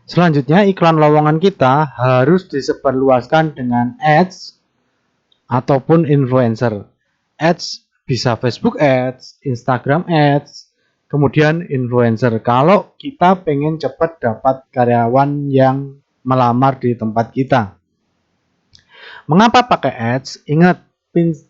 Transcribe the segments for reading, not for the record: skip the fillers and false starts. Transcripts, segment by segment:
Selanjutnya, iklan lowongan kita harus disebarluaskan dengan ads ataupun influencer. Ads bisa Facebook Ads, Instagram Ads, kemudian influencer. Kalau kita pengen cepat dapat karyawan yang melamar di tempat kita. Mengapa pakai ads? Ingat,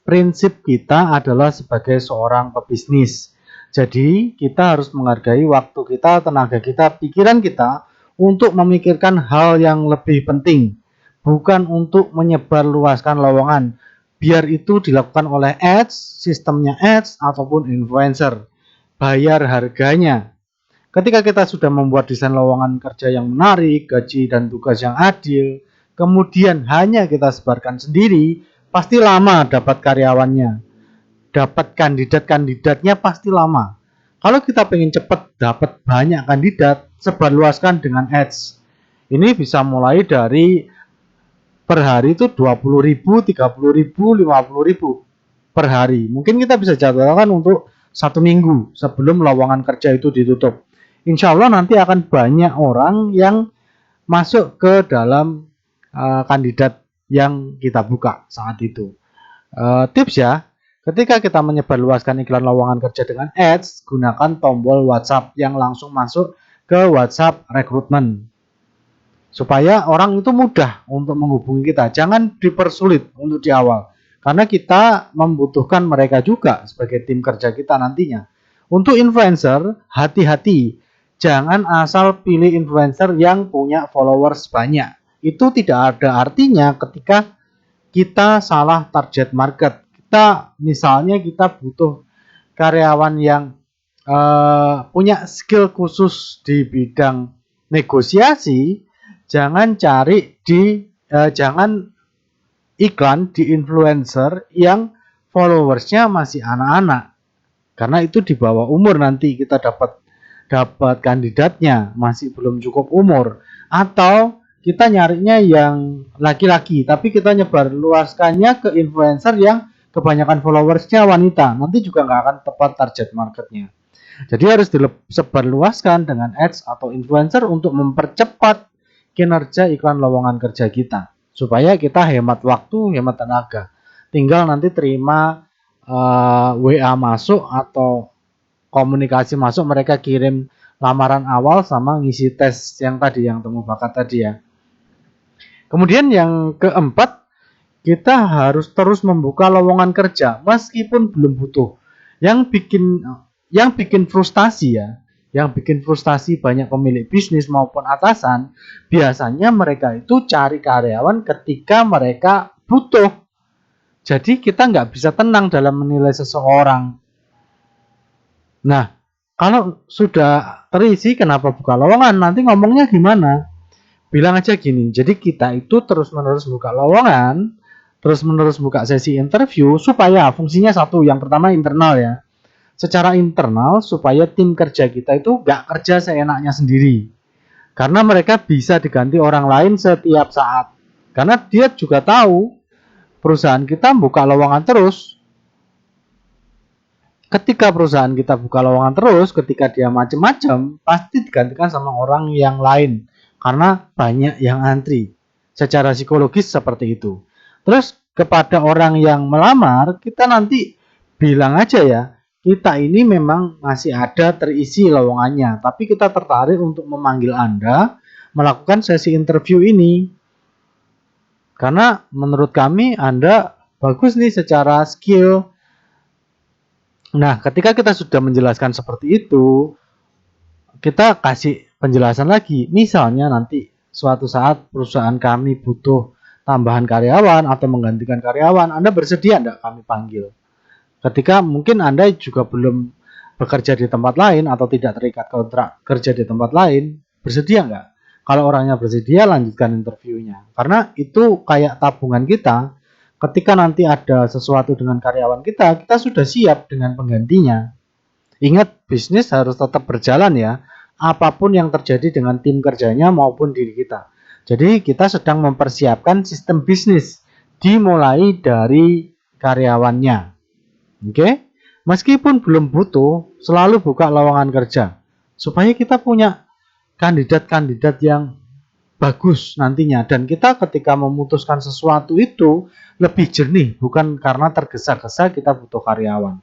prinsip kita adalah sebagai seorang pebisnis. Jadi, kita harus menghargai waktu kita, tenaga kita, pikiran kita untuk memikirkan hal yang lebih penting. Bukan untuk menyebarluaskan lowongan. Biar itu dilakukan oleh ads, sistemnya ads, ataupun influencer. Bayar harganya. Ketika kita sudah membuat desain lowongan kerja yang menarik, gaji dan tugas yang adil, kemudian hanya kita sebarkan sendiri, pasti lama dapat karyawannya. Dapat kandidat-kandidatnya pasti lama. Kalau kita pengen cepat dapat banyak kandidat, sebarluaskan dengan ads. Ini bisa mulai dari per hari itu 20.000, 30.000, 50.000 per hari. Mungkin kita bisa jadwalkan untuk 1 minggu sebelum lowongan kerja itu ditutup. Insya Allah nanti akan banyak orang yang masuk ke dalam kandidat yang kita buka saat itu. Tips ya, ketika kita menyebarluaskan iklan lowongan kerja dengan ads, gunakan tombol WhatsApp yang langsung masuk ke WhatsApp rekrutmen. Supaya orang itu mudah untuk menghubungi kita. Jangan dipersulit untuk di awal. Karena kita membutuhkan mereka juga sebagai tim kerja kita nantinya. Untuk influencer, hati-hati. Jangan asal pilih influencer yang punya followers banyak. Itu tidak ada artinya ketika kita salah target market. Misalnya kita butuh karyawan yang punya skill khusus di bidang negosiasi, jangan iklan di influencer yang followersnya masih anak-anak, karena itu di bawah umur nanti kita dapat kandidatnya masih belum cukup umur. Atau kita nyarinya yang laki-laki tapi kita nyebar luaskannya ke influencer yang kebanyakan followersnya wanita, nanti juga nggak akan tepat target marketnya. Jadi harus disebarluaskan dengan ads atau influencer untuk mempercepat kinerja iklan lowongan kerja kita, supaya kita hemat waktu, hemat tenaga. Tinggal nanti terima WA masuk atau komunikasi masuk, mereka kirim lamaran awal sama ngisi tes yang tadi, yang temu bakat tadi ya. Kemudian yang keempat, kita harus terus membuka lowongan kerja meskipun belum butuh. Yang bikin frustasi ya, yang bikin frustasi banyak pemilik bisnis maupun atasan, biasanya mereka itu cari karyawan ketika mereka butuh. Jadi kita nggak bisa tenang dalam menilai seseorang. Nah, kalau sudah terisi, kenapa buka lowongan? Nanti ngomongnya gimana? Bilang aja gini, jadi kita itu terus-menerus buka lowongan, terus-menerus buka sesi interview, supaya fungsinya satu, yang pertama internal ya. Secara internal, supaya tim kerja kita itu nggak kerja seenaknya sendiri. Karena mereka bisa diganti orang lain setiap saat. Karena dia juga tahu, perusahaan kita buka lowongan terus. Ketika perusahaan kita buka lowongan terus, ketika dia macam-macam, pasti digantikan sama orang yang lain. Karena banyak yang antri. Secara psikologis seperti itu. Terus kepada orang yang melamar, kita nanti bilang aja ya, kita ini memang masih ada terisi lowongannya, tapi kita tertarik untuk memanggil Anda melakukan sesi interview ini. Karena menurut kami Anda bagus nih secara skill. Nah, ketika kita sudah menjelaskan seperti itu, kita kasih penjelasan lagi. Misalnya nanti suatu saat perusahaan kami butuh tambahan karyawan atau menggantikan karyawan, Anda bersedia enggak kami panggil? Ketika mungkin Anda juga belum bekerja di tempat lain atau tidak terikat kontrak kerja di tempat lain, bersedia enggak? Kalau orangnya bersedia, lanjutkan interviewnya. Karena itu kayak tabungan kita. Ketika nanti ada sesuatu dengan karyawan kita sudah siap dengan penggantinya. Ingat, bisnis harus tetap berjalan ya, apapun yang terjadi dengan tim kerjanya maupun diri kita. Jadi kita sedang mempersiapkan sistem bisnis, dimulai dari karyawannya. Oke? Meskipun belum butuh, selalu buka lowongan kerja supaya kita punya kandidat-kandidat yang bagus nantinya, dan kita ketika memutuskan sesuatu itu lebih jernih, bukan karena tergesa-gesa kita butuh karyawan.